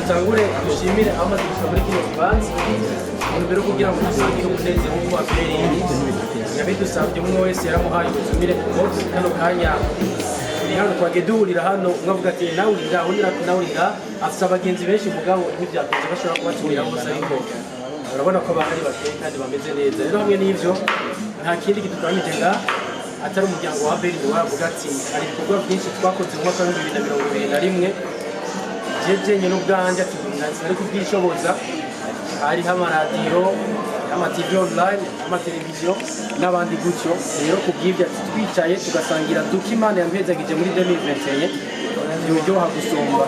dutangure dushimire amaze gushika muri kino kibanza mbere kugira ngo dusangire umunezero w'uko abereye yabidusabye umwe wese yaramuhaye ubuzumire bwose kano kanya hano twagedurira hano mwavuga ati nawe urira afite abagenzi benshi mugabo ntibyakunze bashobora kubatumira bose ariko urabona ko bahari bateye kandi bameze neza rero hamwe n'ivyo nta kindi gitugamije nga atari umuryango wa Beri wavuga ati ari ibikorwa byinshi twakoze mu mwaka wa 2021 jeje nyine ubwanje ati ari kubwishoboza hari amaradiyo ama-TV online ama-televiziyo n'abandi gutyo rero kubw'ibyo ati twicaye tugasangira Imana yampezagije muri 2021 yojoha gusumba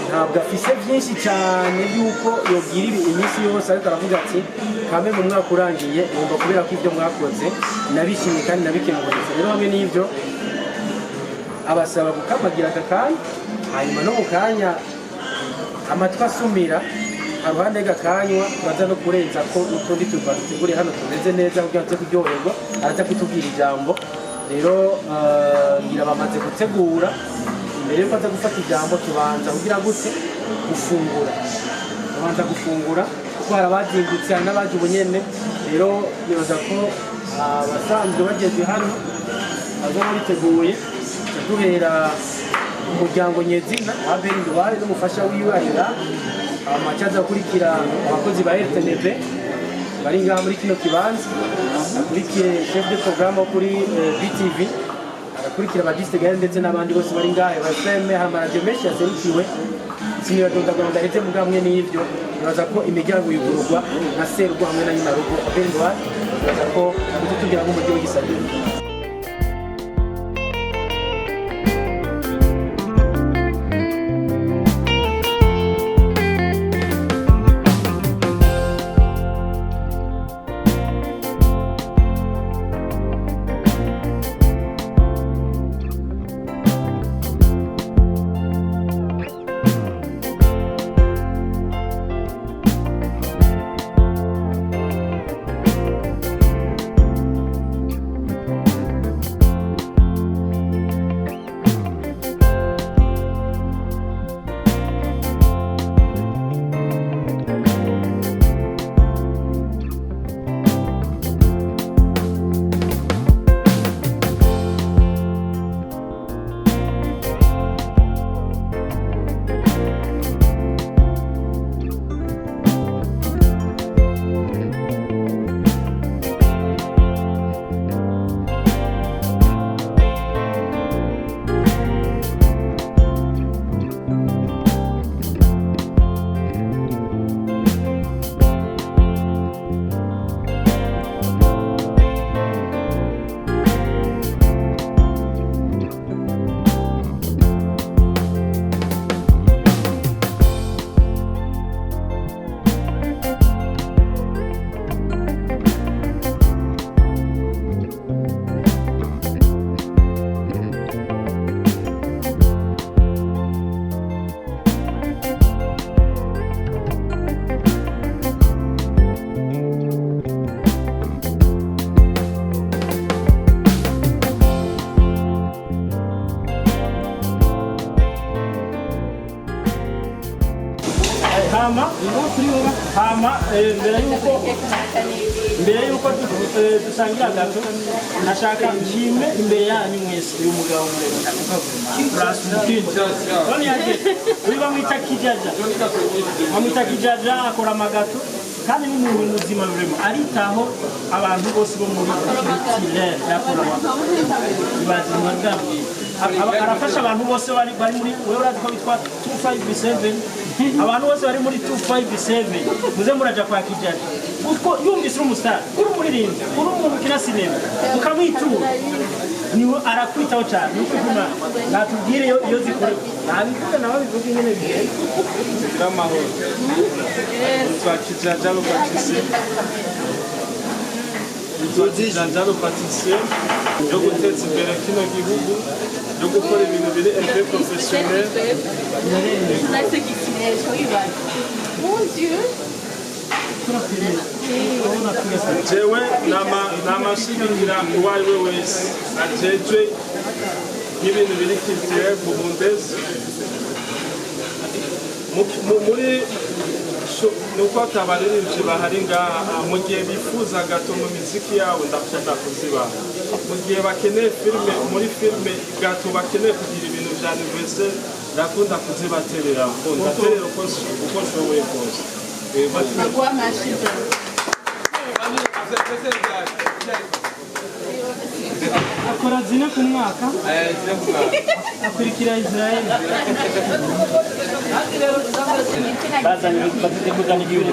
ntabwo afise byinshi cyane yuko yogira iminsi yose ariko aravuga ati kame mu mwaka urangiye ngomba kubera ko ibyo mwakoze nabishimye kandi nabikemuye rero hamwe n'ibyo abasaba gukamagira aka kanya hanyuma no mu kanya amatwi asumira aruhande gakanywa baza no kurenza ko utundi tuba dutegure hano tumeze neza kugira ngo kuryoherwa araza kutubwira ijambo rero ngira bamaze gutegura mbere yuko aza gufata ijambo tubanza kugira gute gufungura kuko hari abazindutse hari n'abaje ubunyene rero nibaza ko abasanzwe bageze hano baza bariteguye duhera umuryango nyezina wa Beri Ndwari n'umufasha wiwe arira amacaza akurikira abakozi ba RTNB bari ngaha muri kino kibanza akurikiye chef de programme kuri BTV arakurikira bagiste gare ndetse n'abandi bose bari ngahe baseme hamaradio menshi yaserukiwe siniyo ndagomba ndaheze mugamwe n'ivyo nibaza ko imiryango yugururwa na Serugo hamwe na nyina rugo Beri Ndwari nibaza ko tugira ngo umujyi w'igisagara hama mbere yuko dusangira gato nashaka nshime imbere yanyu mwese uyu mugabo bamwita Kijaja akora amagato kandi ni umuntu muzima rurema aritaho abantu bose bo muri Tilere yakora ibazima bwabwe arafasha abantu bose bari muri wewe uratwa bitwa 257 abantu bose bari muri 257 muze muraja kwa Kijaja uko yumvise umustar uri muririmba uri umuntu kina sinema ukamwitura niwe arakwitaho cyane uko kuma natubwire iyo zikore nabivuga nawe bivuga nyene bihe amahoro twa Kijaja lo patisi Kijaja lo patisi yo guteza imbere kino gihugu yo gukora ibintu biri un professionnel Mon Dieu. jewe namashigikira uwo ari we wese ajejwe n'ibintu biri culturel burundaise muri nuko atabaririmbyi bahari ngaha mu gihe bifuza gato mu miziki yabo ndakunda kuzibaha mu gihe bakeneye filime muri filime gato bakeneye kugira ibintu bya anniversaire ndakunda kuzibaterera ndaterera uko nshoboye kose akora zine ku mwaka akurikira Israel bazanye kuzana igihugu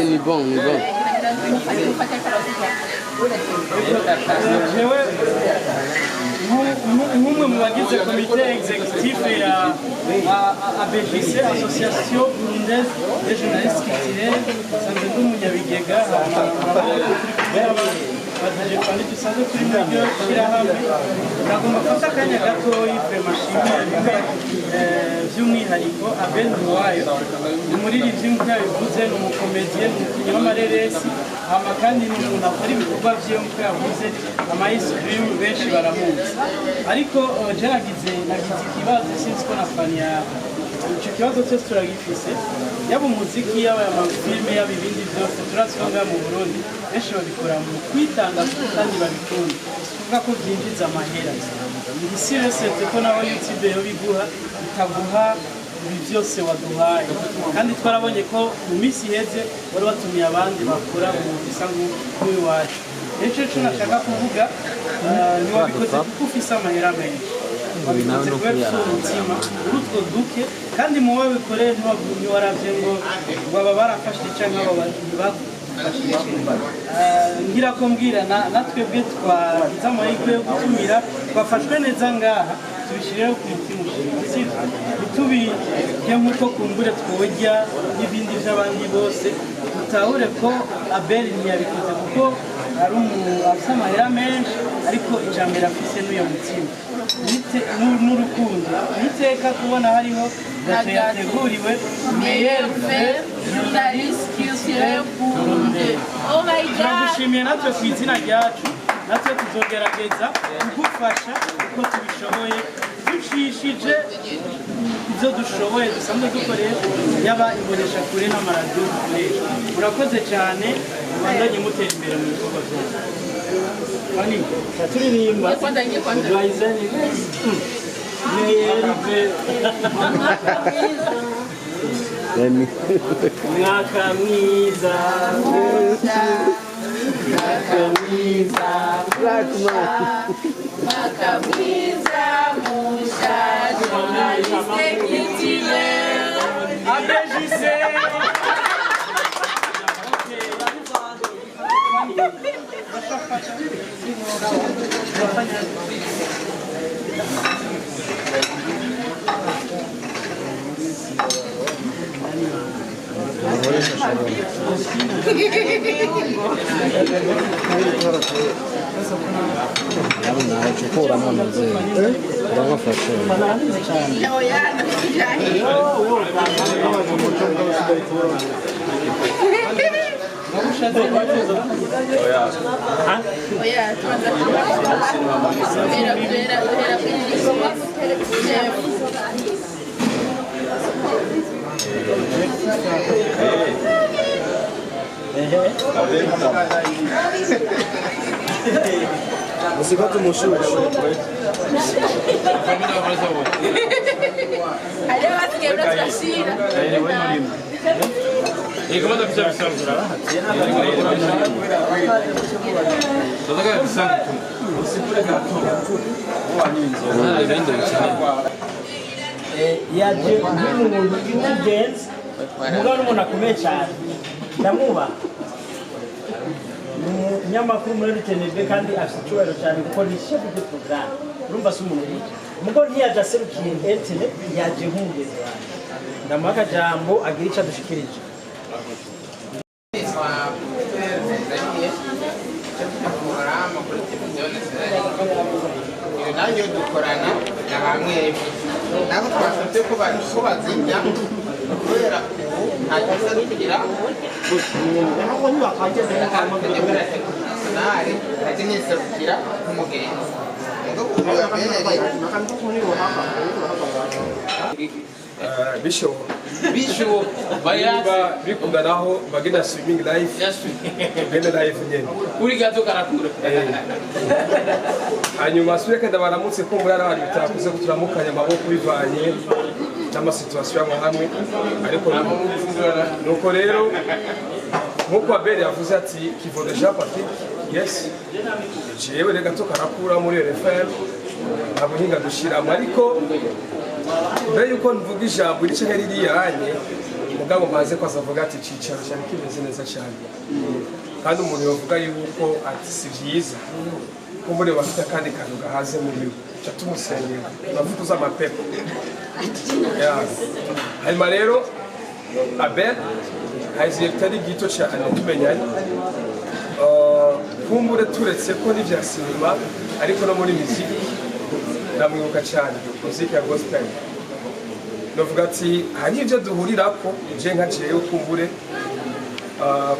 ni bon. nk'umwe mu bagize komite executive ya ABJC Association Burundaise des Journalistes Culturels sanze n'umunyabigega baje kandi dusanzwe turi mu ryo shyirahamwe nagomba gufata akanya gatoyi mashimira bimwe by'umwihariko Abel Nduwayo umuririmbyi nk'uko yabivuze ni umukomediye ni umukinnyi w'amareresi hama kandi ni umuntu akora ibikorwa byiwe nk'uko yavuze ama-ice-cream benshi baramuzi ariko nagize ikibazo sinzi ko na fani ya icyo kibazo cyose turagifise yaba umuziki yaba amafilime yaba ibindi byose turasanga mu Burundi benshi babikora mu kwitanga kandi babikunda kuvuga ko byinjiza amahera isi resete ko nawe YouTube yo biguha itaguha ibi byose waduhaye kandi twarabonye ko mu minsi iheze wari watumiye abandi bakora mu bisa nk'uwacu nicyo cyo nashaka kuvuga ntiwabikoze kuko ufise amahera menshi wabikoze kubera ufite umutima urutwo duke kandi mu babikoreye ntiwarabye ngo baba barafashe cyangwa baba ngira ko mbwira natwebwe twagize amahirwe yo gutumira twafashwe neza ngaha tubishyireho ku mutima ushinzwe ntitubirye nk'uko kumbure twojya n'ibindi by'abandi bose dutahure ko Abel ntiyabikoze kuko ari umuntu afite amahera menshi ariko ijambere afise n'uyo mutima n'urukundo n'iteka kubona hariho gato yateguriwe meilleur journaliste culturel burundais. Oh my God! Turagushimiye natwe ku izina ryacu natwe tuzogerageza kugufasha uko tubishoboye ducishije ibyo dushoboye dusanzwe dukoresha yaba imbonesha kure n'amaradiyo dukoresha murakoze cyane mubandanye mutera imbere mu bikorwa byanyu Wani, turirimba Dwayizani mwaka mwiza musha journaliste culturel ABJC Usikate mushushu. yaje nk'umuntu w'ingenzi umugabo n'umuntu akomeye cyane ndamubaha umunyamakuru muri RTNB kandi afite icyubahiro cyane kuko ni chef de programme urumva se umuntu muke umugabo ntiyaje aserukiye RTNB yaje nk'umugezi wanjye ndamuha akajambo agira icyo adushikirije nanjye dukorana na bamwe nabo twasabye ko bazimya kubera nta kibazo kugira lakini serukira nk'umugenzi bishoboka bikundanaho bagenda swimming life ugende life nyene uri gato karakura hanyuma sure kandi baramutse ko muri ari bitakuze kuturamukanya amaboko bivanye n'amasituasiyo y'aho hamwe ariko nuko rero nk'uko Abel yavuze ati kivo deja Patrick yes jewe rega to karakura muri RFM ntabwo hinga dushiramo ariko mbere yuko mvuga ijambo rice ririye mugabo maze ko azavuga ati cicaro cyane kimeze neza cyane kandi umuntu yavuga yuko ati si byiza ko muri bafite kandi kantu gahaze muri cyo tumusengera bavuga amapepo hanyuma rero Abel haziye bitari gito cyane tumenyanye kumbure turetse ko n'ibya sinema ariko no muri muziki ndamwibuka cyane muziki ya gospel novuga ati hari ibyo duhurirako je nka jewe kumbure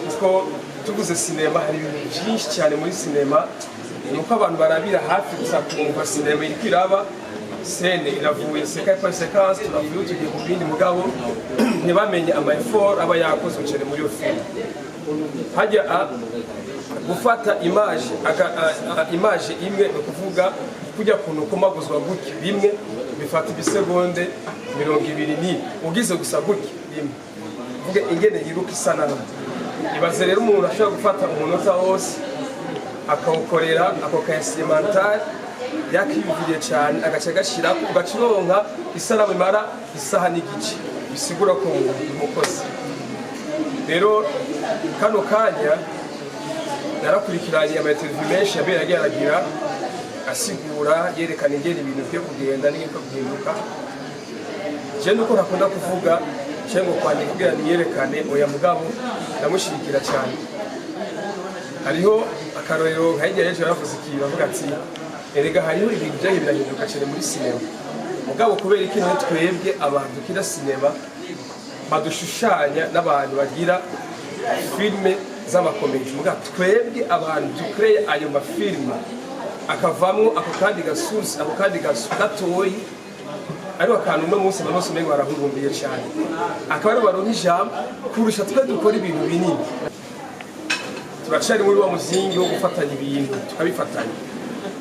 kuko tuguze sinema hari ibintu byinshi cyane muri sinema nuko abantu barabira hafi gusa kumva sinema iri kwiraba sene iravuye séquence par séquence turavuye tugiye ku bindi mugabo ntibamenye ama effort aba yakoze cyane muri yo film hajya gufata image imwe no kuvuga kujya kuntu komaguzwa gutya bimwe bifata ibisegonde 20 ugize gusa gutya bimwe vuga ingene yiruka isanamu ibaze rero umuntu ashobora gufata umunota wose akawukorera ako ka instrumental yakiyumviriye cyane agace gashira ugacironka isanamu imara isaha n'igice bisigura ko umukozi rero kano kanya narakurikiranye amainterview menshi Abel yagiye aragira asigura yerekana ingene ibintu byo kugenda n'ibyo guhinduka je nuko nakunda kuvuga cyangwa kwandika kugira niyerekane oya mugabo ndamushirikira cyane hariho akarorero nkayigera ejo yaravuze ikintu avuga ati erega hariho ibintu byagiye birahinduka cyane muri sinema mugabo kubera ikintu twebwe abantu kira sinema badushushanya n'abantu bagira filme z'amakomedi mugabo twebwe abantu dukreye ayo mafilme akavamwo ako kandi gasusi ako kandi gatoyi ariko akantu no munsi bose mwe barahurumbiye cyane akaba ari baronka ijambo kurusha twe dukora ibintu binini turacari muri wa muzingi wo gufatanya ibintu tukabifatanya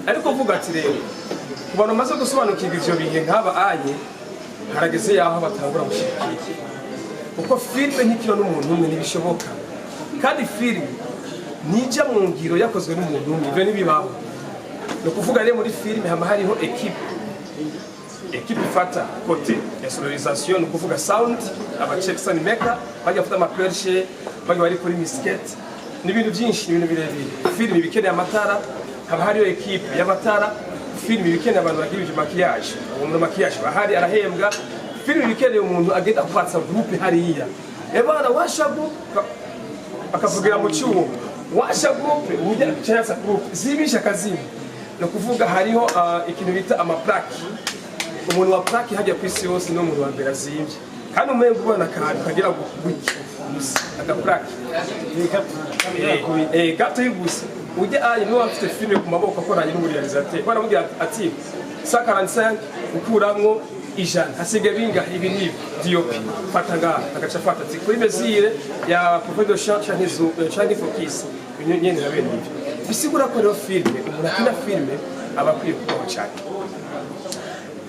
ariko vuga ati rero kubona maze gusobanukirwa ivyo bihe nk'aba anye harageze yaho batangura gushikira kuko filme ntikino n'umuntu umwe ntibishoboka kandi filme nijya mu ngiro yakozwe n'umuntu umwe ibyo ntibibaho no kuvuga rero muri filme hama hariho equipe ifata kote ya sonorisation no kuvuga sound abachekson maker bajya bafata amapershe bajya bari kuri miskete n'ibintu byinshi n'ibintu birebire filme bikeneye amatara haba hariyo equipe y'amatara filme bikeneye abantu bagira ibyo maquillage umuntu maquillage bahari arahembwa filme bikeneye umuntu agenda kubatsa groupe hariya ebana washa group akavugira mu cyuwo washa group ujya cyasa group zibisha kazini no kuvuga hariho ikintu bita amaplaque umuntu wa plaque hajya ku isi yose no mu Rwanda azimvye kandi umenye kubona kandi kagira gutya aka plaque gato y'igusa ujya ayi no afite filme ku maboko akoranye n'umurializateur baramubwira ati 145 ukuramwo ijana hasigaye binga ibi ni DOP fata ngaha agaca fata ati kuri mesure ya professeur Changi Focus nyene na bene bisigura ko rero filme umuntu akina filme aba akwiye kubaho cyane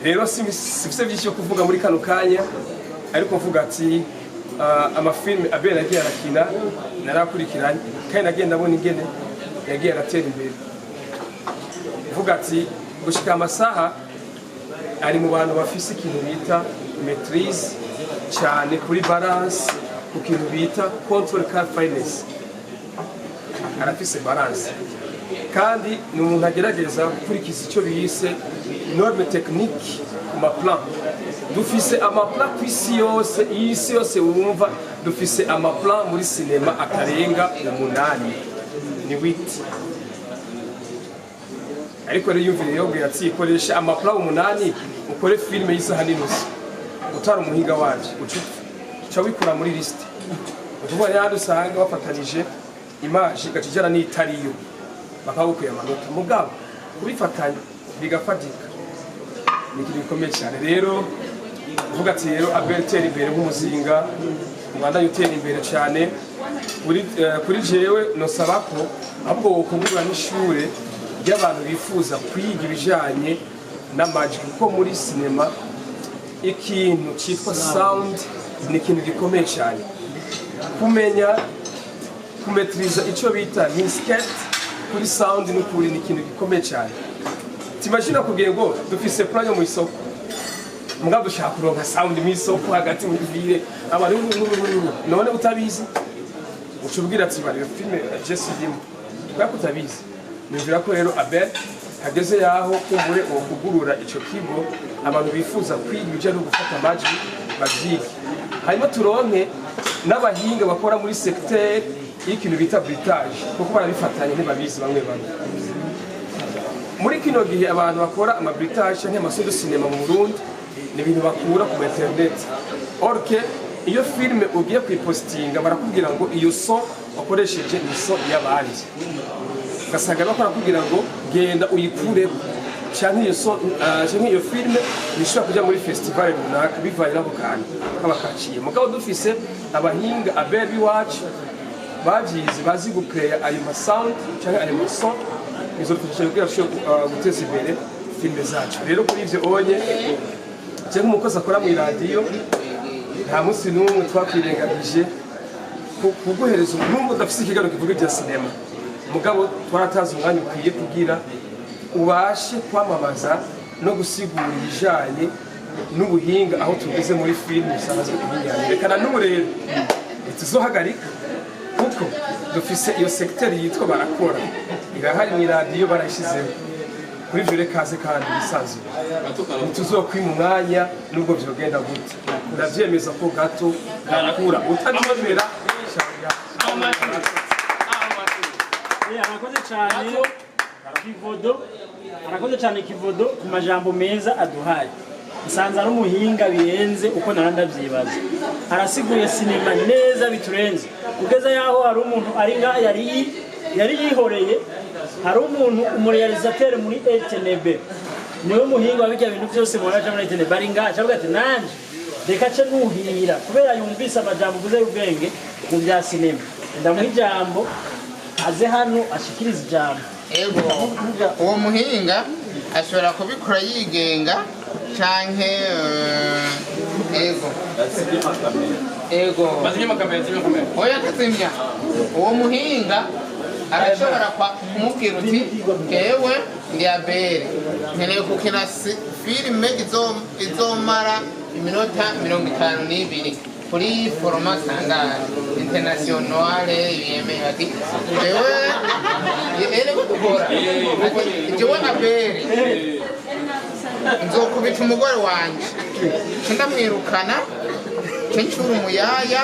rero sifise byinshi yo kuvuga muri kano kanya ariko mvuga ati amafilme Abel yagiye arakina narakurikiranye kandi nagenda abona ingene yagiye aratera imbere mvuga ati gushika amasaha ari mu bantu bafise ikintu bita maîtrise cyane kuri balance ku kintu bita control car finance arafise balance kandi ni umuntu agerageza gukurikiza icyo biyise norme technique ku maplan dufise amaplan ku isi yose wumva dufise amaplan muri sinema akarenga 8 ni 8 ariko rero yumvire yobwira ati amaplan 8 ukore filme y'isaha n'inusu utari umuhiga waje ucupa uca wikura muri lisite uvuga rero usanga bafatanije imaji gakijana n'itariyo bakabukwiye amanota mugabo kubifatanya bigafatika ni ikintu gikomeye cyane rero uvuga ati rero abertera imbere nk'umuzinga Rwanda yutera imbere cyane kuri jewe nosaba ko ahubwo wokugura n'ishure ry'abantu bifuza kwiga ibijanye n'amajwi kuko muri sinema ikintu cyitwa sound ni ikintu gikomeye cyane kumenya kumetriza icyo bita misket kuri sound n'ukuri ni ikintu gikomeye cyane timashina kugira ngo dufise plan yo mu isoko mugabo dushaka kuronka sound mu isoko hagati mu vire abantu none utabizi ucubwira ati bari filme Jesse Dim kwa kutabizi nivira ko rero Abel hageze yaho kumbure okugurura ico kigo abantu bifuza kwiga no gufata amajwi bavyige hanyuma turonke n'abahinga bakora muri secteur y'ikintu bita britage kuko barabifatanye ntibabizi bamwe muri kino gihe abantu bakora amabritage cyangwa amasodo cinema mu Burundi ni ibintu bakura ku internet orke iyo filme ugiye kwipostinga barakubwira ngo iyo so wakoresheje ni so y'abandi gasanga bakora kugira ngo genda uyikure cyane iyo so cyane iyo filme nishobora kujya muri festival runaka bivanye nako kandi kabakaciye mugabo dufise abahinga abebi watch bagize bazi gucreate ayo sound cyangwa ayo so izo tufasha kugira guteza imbere filme zacu rero kuri ivyo onye cyangwa umukozi akora mu radio nta munsi n'umwe twakwirengagije kuguhereza n'umwe udafise ikiganiro kivuga ibya sinema mugabo twarataza umwanya ukwiye kugira ubashe kwamamaza no gusigura ibijanye n'ubuhinga aho tugeze muri filime bisanzwe ibinyanya rekana n'ubu rero tuzohagarika kuko dufise iyo secteur yitwa barakora irahari mu radio barayishizeho kuri ivyo rekaze kandi bisanzwe tuzokwima umwanya nubwo vyogenda gute ndavyemeza ko gato karakura utabyemera arakoze cyane Kivodo ku majambo meza aduhaye nsanze ari umuhinga birenze uko narandavyibaza arasiguye sinema neza biturenze kugeza yaho hari umuntu ari nga yari yihoreye hari umuntu umurealisateur muri RTNB niwe muhinga wabijya bintu byose muraje muri RTNB ari nga acavuga ati nanje reka ce nuhira kubera yumvise amajambo guze ubwenge mu bya sinema ndamuha ijambo aze hano ashikiriza ijambo ego uwo muhinga ashobora kubikora yigenga canke ego oya kazimya uwo muhinga arashobora kumubwira uti ewe ndi Abel nkeneye gukina filime izomara iminota 52 kuri format standard internationale yemeye ati ewe jewe Abel nzokubita umugore wanje ndamwirukana ncura umuyaya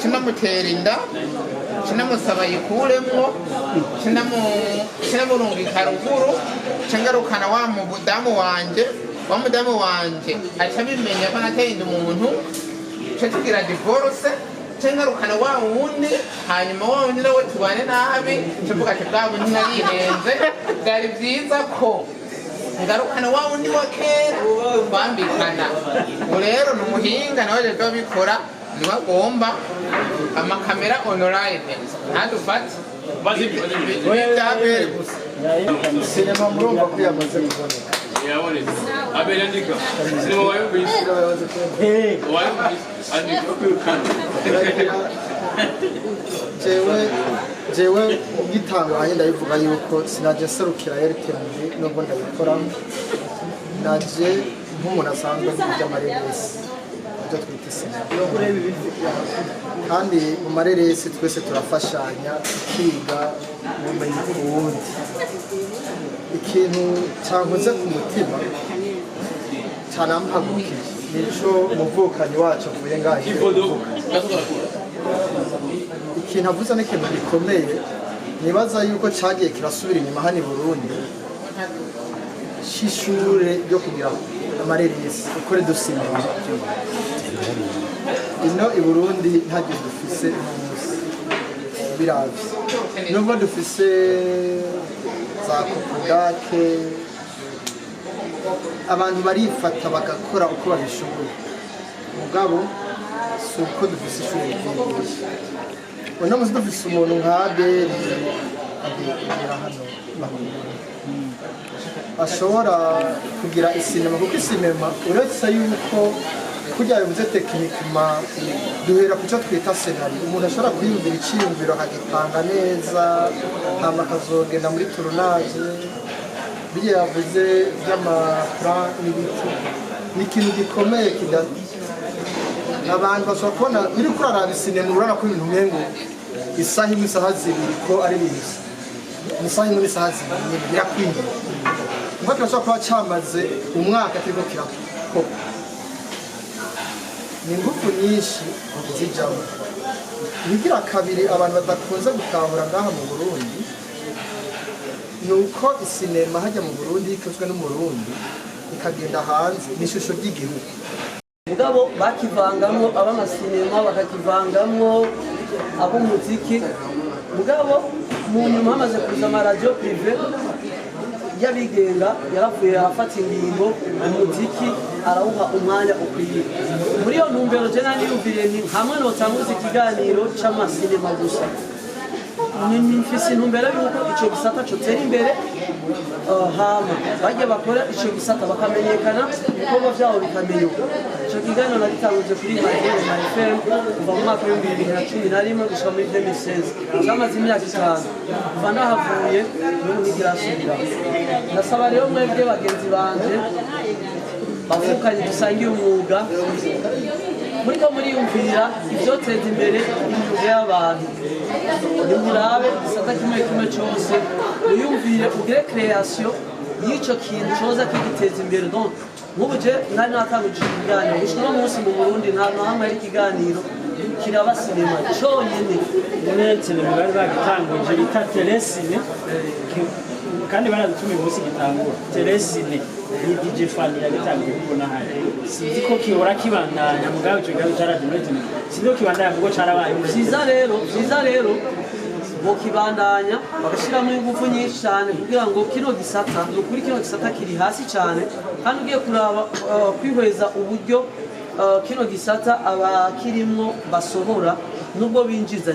ndamutera inda ndamusaba yikuremwo ndamurungika ruguru ngarukana wa mudamu wanje aca bimenya ko nateye inda umuntu tugira divorce ngarukana wa wundi hanyuma wa wundi nawe tubane nabi tuvuga ati bwa bundi narihenze byari byiza ko ngarukana wa wundi wa kera twambikana ubu rero ni umuhinga nawe rero bikora niwe agomba amakamera online ntadufate byabere gusa sinema murumva ko yamaze kuboneka Abel andika sinema wayumvise andika jewe ngitanganye ndabivuga yuko sinaje serukira RTNB nubwo ndabikora naje nk'umuntu asanzwe by'amareresi ibyo twita sinema kandi mu mareresi twese turafashanya tukiga ubumenyi ku wundi ikintu cyankoze ku mutima cyanampagukiye nico umuvukanyi wacu avuye ngaho ikintu avuze n'ikintu gikomeye nibaza yuko cyagiye kirasubira inyuma hano i Burundi c'ishure ryo kugira amareresi ukore dusinema ino i Burundi ntacyo dufise umunsi biravye nubwo dufise za kopudake abantu barifata bagakora uko babishoboye mugabo si uko dufise ishuri ryigisha uno munsi dufise umuntu nka Abeli agera hano ashobora kugira isinema kuko isinema uretse yuko kugira bivuze tekinikima duhera ku cyo twita senari umuntu ashobora kwiyumvira icyiyumviro akagipanga neza hama akazogenda muri turunaje biriya yavuze by'amaplan n'ibiti ni ikintu gikomeye abantu bashobora kubona uri kuraraba isinema urabona ko ibintu umengo isaha imwe isaha zibiri ko ari ibintu isaha imwe n'isaha zibiri birakwiye kuko kirashobora kuba cyamaze umwaka kiriko kirakorwa ni ingufu nyinshi zijamo bigira kabiri abantu badakunze gutahura ngaha mu Burundi ni uko isinema hajya mu Burundi ikozwe n'umurundi ikagenda hanze n'ishusho ry'igihugu mugabo bakivangamwo ab'amasinema bakakivangamwo ab'umuziki mugabo mu nyuma hamaze kuza amaradiyo prive y'abigenga yaravuye afata ingingo umuziki arawuha umwanya ukwiye muri iyo ntumbero je naniyumviriye nti hamwe notanguza ikiganiro c'amasinema gusa mfise intumbero yuko ico gisata cotera imbere hama bajya bakora ico gisata bakamenyekana ibikorwa vyabo bikamenyuka ico kiganiro nagitanguje kuri Radio na FM kuva mu mwaka w'2011 gushika muri 2016 zamaze imyaka 5 kuva nahavuye n'ubu ntigirasubira ndasaba rero mwebwe bagenzi banje bavukanye dusangiye umwuga muriko muriyumvira ivyoteza imbere imyuga y'abantu nimurabe gisata kimwe kimwe cose uyumvire ugire création y'ico kintu coza kigiteza imbere donc nk'ubu je nari natanguje ikiganiro gushika no munsi mu Burundi nta hamwe ari ikiganiro kiraba sinema conyene sinema bari bagitanguje bita telesine kandi baradutuma umunsi gitangura telesine ni DJ Fani yagitanguye kubona hari sinzi ko kibora kibandanya mugabo ico gabo cyaradimete sinzi ko kibandanya kuko carabaye vyiza rero bokibandanya bagashiramo ingufu nyinshi cyane kugira ngo kino gisata nukuri kino gisata kiri hasi cyane kandi ugiye kuraba kwihweza uburyo kino gisata abakirimwo basohora nubwo binjiza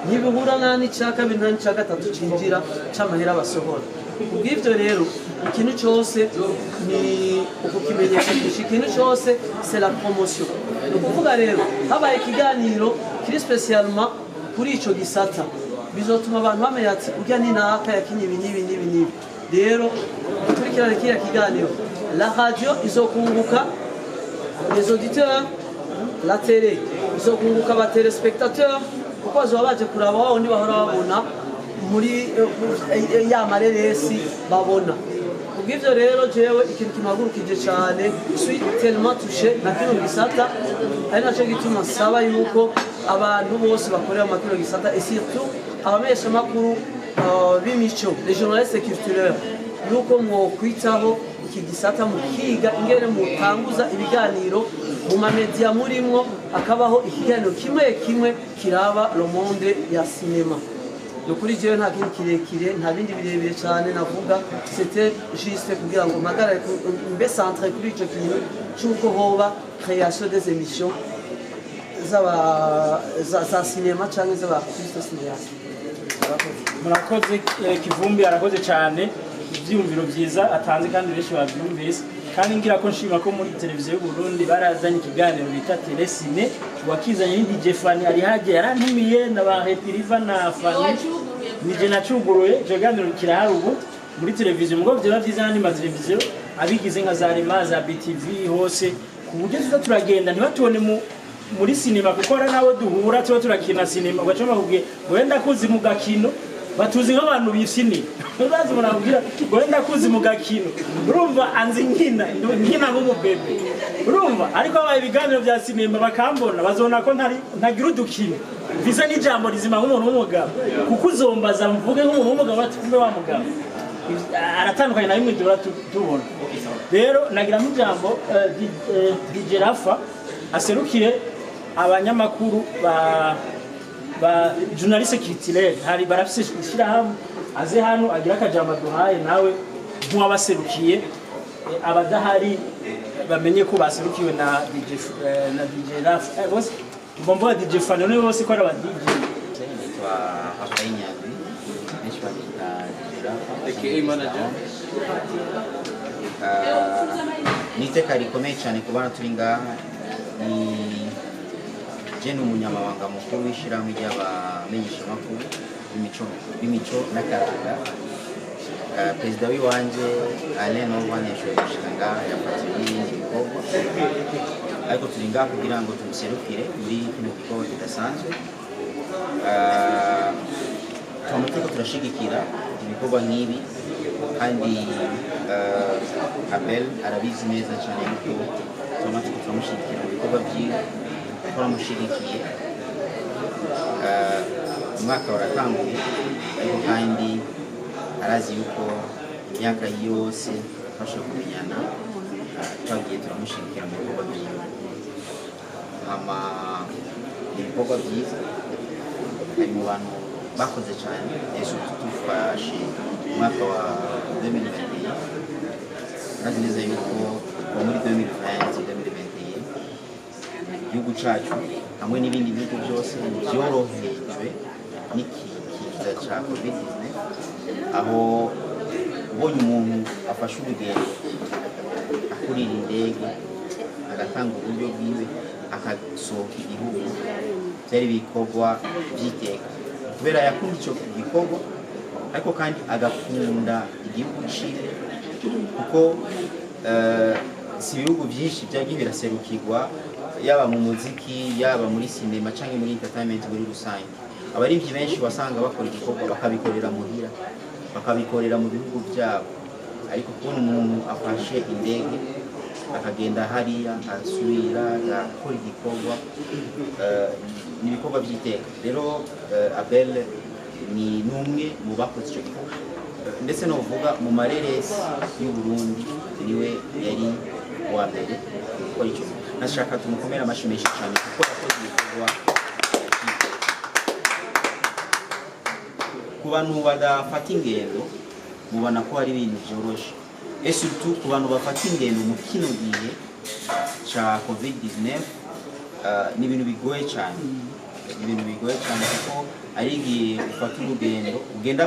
ntibihura nani cya kabiri nani cya gatatu cinjira c'amahera basohora ubw'ivyo rero ikintu cyose ni ukukimenyesha ikintu cyose c'est la promotion ni ukuvuga rero habaye ikiganiro kiri spesialement kuri ico gisata bizotuma abantu bamenya ati urya ni naka yakinye ibi n'ibi rero ukurikirana kiriya kiganiro la radio izokunguka les auditeurs la télé izokunguka aba téléspectateurs kuko bazoba baje kuraba wao ni bahora babona muri ya mareresi babona ubw'ivyo rero jewe ikintu kimagurukije cyane suis tellement touché na kino gisata ari naco gituma saba yuko abantu bose bakorera mu kino gisata et surtout abamesha makuru b'imico les journalistes culturels yuko mwokwitaho iki gisata mukiga ingene mutanguza ibiganiro mu mamedia murimwo akabaho ikiganiro kimwe kiraba le monde ya cinema nukuri jewe nta kintu kirekire nta bindi birebire cyane navuga c'était juste kugira ngo magara mbe centre kuri ico kintu cyuko hoba création des émissions za cinema cyangwa z'aba artiste cinéaste murakoze Kivumbi arakoze cyane ibyumviro byiza atanze kandi benshi babyumvise kandi ngira ko nshima ko muri televiziyo y'u Burundi barazanye ikiganiro bita telesine wakizanye ni DJ Fani ari haje yarantumiye na ba Repiriva na Fani nije nacuguruye ico kiganiro kirahari ubu muri televiziyo mugabo byo bavyiza n'andi ma televiziyo abigize nka za Rema za BTV hose ku buryo tuza turagenda ntibatubone muri sinema kuko ara nawe duhura tuba turakina sinema ugacoma kubwiye wenda kuzi mu gakino batuzi nk'abantu bifini urazi munabwira wenda kuzi mu gakino urumva anzi nkina nk'umubebe urumva ariko abaye ibiganiro bya sinema bakambona bazona ko ntagira udukino mvise n'ijambo rizima nk'umuntu w'umugabo kuko uzombaza mvuge nk'umuntu w'umugabo ati kumbe wa mugabo aratandukanye na bimwe duhora tubona rero nagira nk'ijambo DJ Rafa aserukire abanyamakuru ba journaliste culturel hari barafise ishirahamwe aze hano agira akajambo aduhaye nawe nk'uwabaserukiye abadahari bamenye ko baserukiwe na DJ Rafa bose bombo DJ Fano ne bose ko ari aba DJ aka manager ni iteka rikomeye cyane kubana turi ngaha ni jene umunyamabanga mukuru w'ishyirahamwe ry'abamenyeshamakuru b'imico n'akaranga perezida w'iwanje Alain Norvan yashoboye gushika ngaha yafatiwe n'ibindi bikorwa ariko turi ngaha kugira ngo tumuserukire muri kino gikorwa kidasanzwe turiko turashigikira ibikorwa nk'ibi kandi Abel arabizi neza cyane yuko turiko turamushyigikira mu bikorwa byiwe turamushigikiye umwaka waratanguye ariko kandi arazi yuko imyaka yose twashobora kumenyana twagiye turamushyigikira mu bikorwa byiwe ibikorwa byiza ari mu bantu bakoze cyane ejo tudufashe umwaka wa 2021 kandi neza yuko muri 2020 igihugu cyacu hamwe n'ibindi bihugu byose byorohejwe n'ikiza cya COVID-19 aho ubonye umuntu afashe urugendo akurira indege agatanga uburyo bwiwe akasohoka igihugu byari ibikorwa by'iteka kubera yakunda icyo gikorwa ariko kandi agakunda igihugu ciwe kuko si ibihugu byinshi byagiye biraserukirwa yaba mu muziki yaba muri sinema cyangwa muri entertainment muri rusange abarivyi benshi wasanga bakora igikorwa bakabikorera muhira bakabikorera mu bihugu byabo ariko kubona umuntu afashe indege akagenda hariya asubira akora igikorwa ni ibikorwa by'iteka rero Abel ni numwe mu bakoze icyo gikorwa ndetse no kuvuga mu mareresi y'u Burundi niwe yari wa mbere gukora icyo nashaka tumukomera amashyi menshi cyane kuko yakoze ibikorwa ku bantu badafata ingendo mubona ko hari ibintu byoroshye surtout ku bantu bafata ingendo mu kino gihe cya COVID-19 ni ibintu bigoye cyane kuko ari igihe ufata urugendo ugenda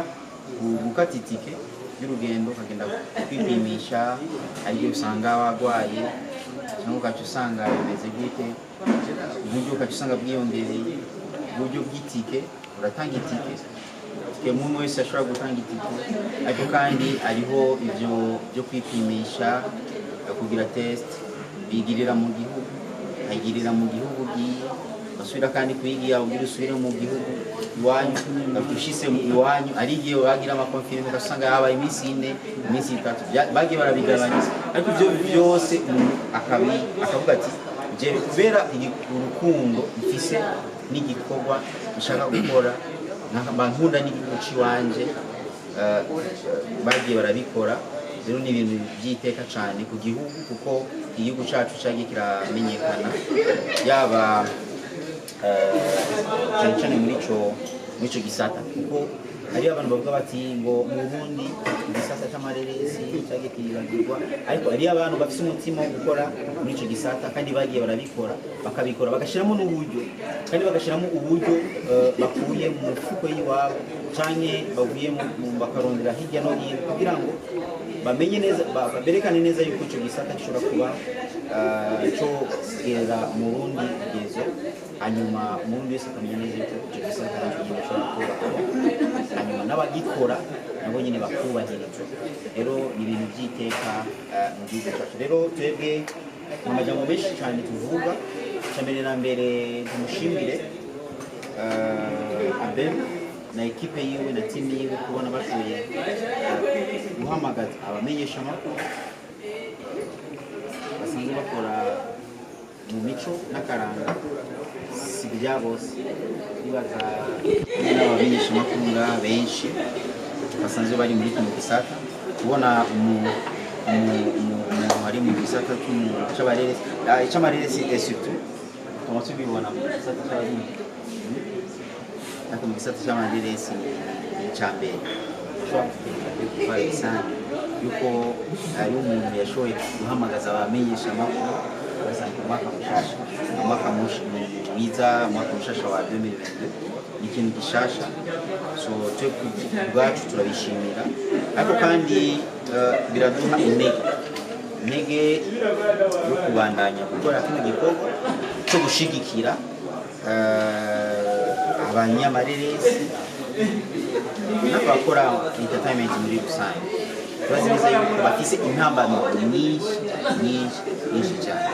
gukata itike y'urugendo ukagenda kwipimisha hari igihe usanga warwaye cyangwa ugaca usanga bimeze gute uburyo ugaca usanga bwiyongereye uburyo bw'itike uratanga itike umuntu wese ashobora gutanga itike ariko kandi hariho ibyo byo kwipimisha kugira test bigirira mu gihugu ayigirira mu gihugu ugiye basubira kandi kuyigira ugira usubire mu gihugu iwanyu ushise iwanyu ari igihe wagira amakonfirme ugasanga yabaye iminsi 4 iminsi 3 bagiye barabigabanya ariko ibyo byose akavuga ati je kubera urukundo mfise n'igikorwa nshaka gukora nkunda n'igihugu ciwanje bagiye barabikora rero ni ibintu byiteka cyane ku gihugu kuko igihugu cyacu cyagiye kiramenyekana yaba cyane muri ico gisata kuko hari abantu bavuga bati ngo mu Burundi igisata cy'amareresi cyagiye kiribagirwa ariko hari abantu bafite umutima wo gukora muri ico gisata kandi bagiye barabikora bakabikora bagashiramo n'uburyo kandi bagashiramo uburyo bakuye mu mufuko y'iwabo canke bavuye mu bakarondera hirya no hino kugira ngo bamenye neza berekane neza yuko ico gisata gishobora kuba cyo kugera mu Burundi gezo hanyuma umuntu wese akamenya neza yuko ico gisata gishobora kuba hanyuma n'abagikora nabo nyine bakubahirizwa rero ni ibintu by'iteka mu gihugu cyacu rero twebwe mu majambo menshi cyane tuvuga cyambere na mbere tumushimire Abel na ekipe yiwe na timu yiwe kubona bashoboye guhamagaza abamenyesha amakuru basanzwe bakora mu mico n'akaranga si bya bose bibaza n'abamenyesha amakuru benshi basanzwe bari muri kino gisata kubona umuntu ari mu gisata cy'amareresi surtout tukaba tubibona mu gisata cy'abaririmbyi ariko mu gisata cy'amareresi cya mbere ushobora isanga yuko ari umuntu yashoboye guhamagaza abamenyesha amakuru ugasanga umwaka mushasha umwaka mwiza umwaka mushasha wa 2022 ni ikintu gishasha so twe ubwacu turabishimira ariko kandi biraduha intege yo kubandanya gukora kino gikorwa cyo gushigikira abanyamareresi n'abakora entertainment muri rusange turazi neza yuko bafise intambamyi nyinshi cyane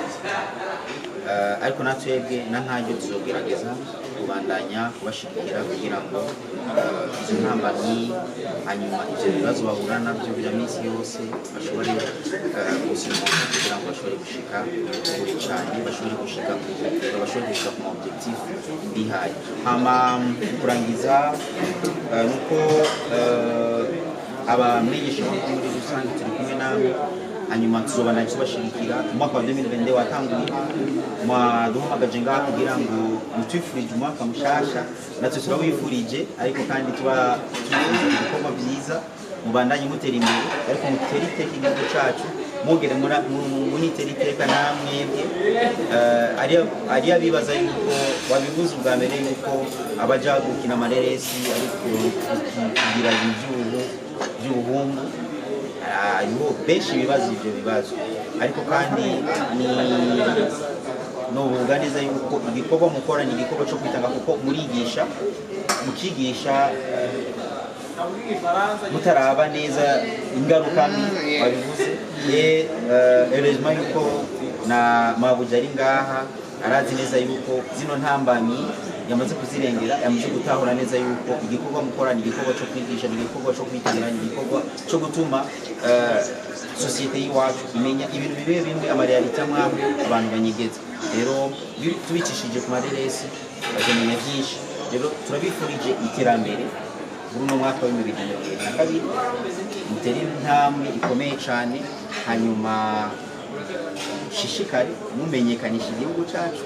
ariko natwebwe ntaryo tuzogerageza kubandanya kubashigikira kugira ngo izo ntambamyi hanyuma ibyo bibazo bahura nabyo bya minsi yose bashobore gusimuka kugira ngo bashobore gushika kure cyane bashobore gushika ku ma objectif bihaye hama kurangiza nuko abamenyesha muri rusange turi kumwe namwe hanyuma tuzobana tubashigikira umwaka wa 2022 watanguye duhamagaje ngaha kugira ngo mutwifurije umwaka mushasha natwe turawifurije ariko kandi tuba twifuza ibikorwa byiza mubandanye mutera imbere ariko mutera iteka igihugu cacu mugere munitera iteka namwebwe ari abibaza yuko wabivuze ubwa mbere yuko abaja gukina amareresi ariko kugira iby'ubuhungu hariho benshi ibibazo ibyo bibazo ariko kandi nuvuga neza yuko igikorwa mukora ni igikorwa cyo kwitanga kuko murigisha mukigisha mutaraba neza ingaruka mbi wabivuze erezima yuko na mabuja ari ngaha arazi neza yuko zino ntambamyi yamaze kuzirengera yamaze gutahura neza yuko igikorwa mukora ni igikorwa cyo kwigisha ni igikorwa cyo kwitangira ni igikorwa cyo gutuma sosiyete y'iwacu imenya ibintu bibe bimwe amarealite amwamwe abantu banyegeza rero tubicishije ku mareresi bakamenya byinshi rero turabifurije iterambere muri uno mwaka wa 2022 mutere intambwe ikomeye cyane hanyuma shishikari mumenyekanisha igihugu cyacu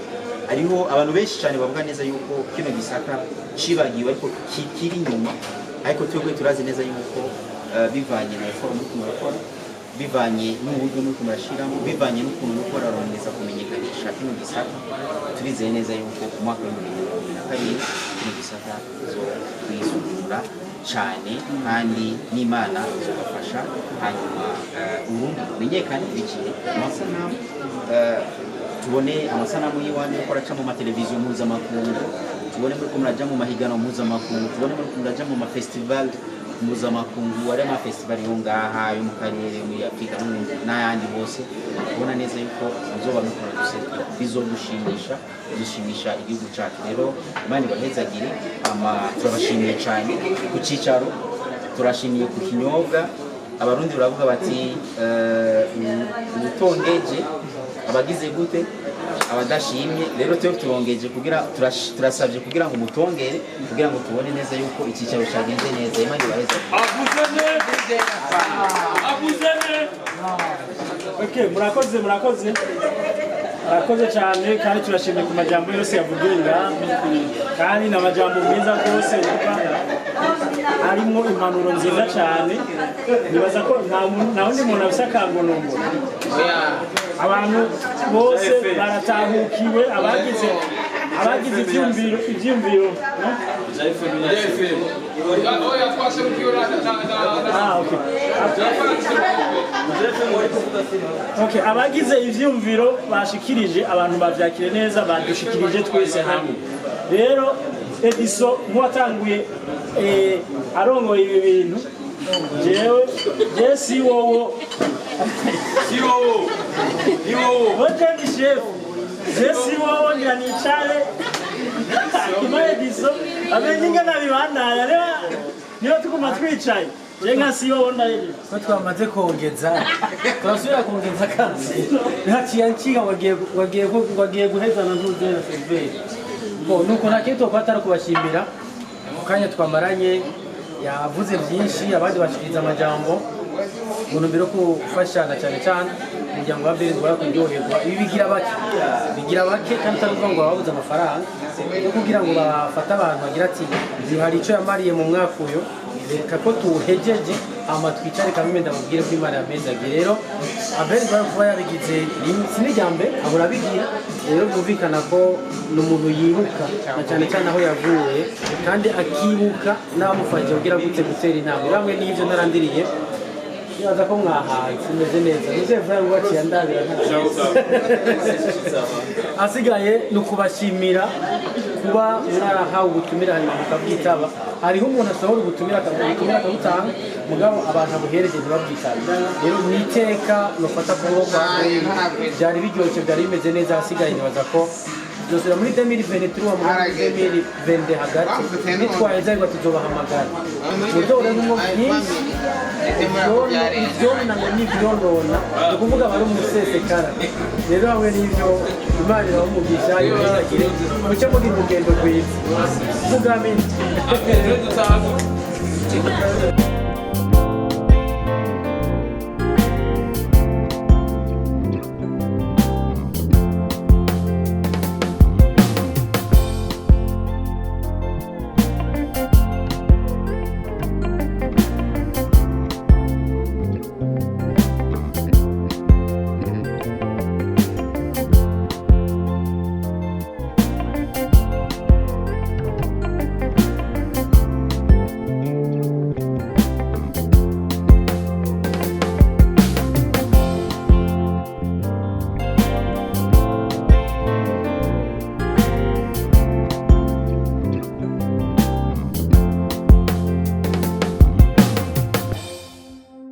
ariho abantu benshi cyane bavuga neza yuko kino gisaka cibagiwe ariko kiri inyuma ariko twebwe turazi neza yuko bivanye na reform murakora bivanye n'uburyo nuko murashiramo bivanye n'ukuntu nuko rarongeza kumenyekanisha kino gisaka turizeye neza yuko umwaka wa 2022 kino gisaka zo kwisukura cyane kandi n'Imana izobafasha hanyuma urundi menyekane bikiri amasanamu tubone amasanamu y'iwanyu ukora ca mu mateleviziyo mpuzamakungu tubone muri ko muraja mu mahiganwa mpuzamakungu tubone muri ko muraja mu mafestival mpuzamakungu ari amafestival yo ngaha yo mu karere muri Afurika n'ayandi hose ubona neza yuko muzoba mukora guserukira bizodushimisha igihugu cyacu rero Imana ibahezagire turabashimiye cyane ku cicaro turashimiye ku kinyobwa abarundi baravuga bati ubutongeje abagize gute abadashimye rero turongeje kugira turasabye kugira ngo mutongere kugira ngo tubone neza yuko icyicaro cyagenze neza Imana ibaheza abuzene okay murakoze cyane kandi turashimye ku majambo yose yavugiwe ngaha kandi n'amajambo meza rwose harimo impanuro nziza cyane nibaza ko nta wundi muntu abisakangonongo abantu bose baratahukiwe abagize ibyumviro okay abagize ivyumviro bashikirije abantu bavyakire neza badushikirije twese hamwe rero Edison nk'uwatanguye arongoye ibi bintu jewe si wowo wote ni chef si wowo ngira nicare ima Edison abenye nabibandanya rero niyo tuguma twicaye jenga si wowo ndaje ko twamaze kongeza turasubira kongeza kandi ntakiyankiga wagiye guhezana ntuzera Silver nuko nta kintu twafata ari kubashimira mu kanya twamaranye yavuze byinshi abandi bashikiriza amajambo mu ntumbero yo gufashana cyane cyane umuryango wa Benz barakuryoherwa ibi bigira bake kandi utavuga ngo babuze amafaranga yo kugira ngo bafate abantu bagira ati uyu hari icyo yamariye mu mwaka uyu reka ko tuwuhejeje hama twicare kamwe ndamubwire ko Imana yamezagiye rero Benz kuba yabigize sinijyambe ahora bigira rero byumvikana ko ni umuntu yibuka na cyane cyane aho yavuye kandi akibuka n'abamufashije kugira gute gutera intambwe bamwe n'ibyo narandiriye yaza ko mwahaye kimeze neza nizeye vuba waciye ndabira asigaye ni ukubashimira kuba mwarahawe ubutumire hanyuma mukabwitaba hariho umuntu asohora ubutumire akabutanga mugabo abantu abuhereje ntibabwitabe rero ni iteka nufata kuboko byari biryoshye byari bimeze neza hasigaye nibaza ko dusubira muri 2023 muri 2020 hagati nitwaye nzego tuzobahamagara mudore n'umwe byinshi ibyona ngo n'ibyonona ni ukuvuga bari umusesekara rero hamwe n'ibyo Imana irabamugisha ibagire muce mugira urugendo rwiza mugamini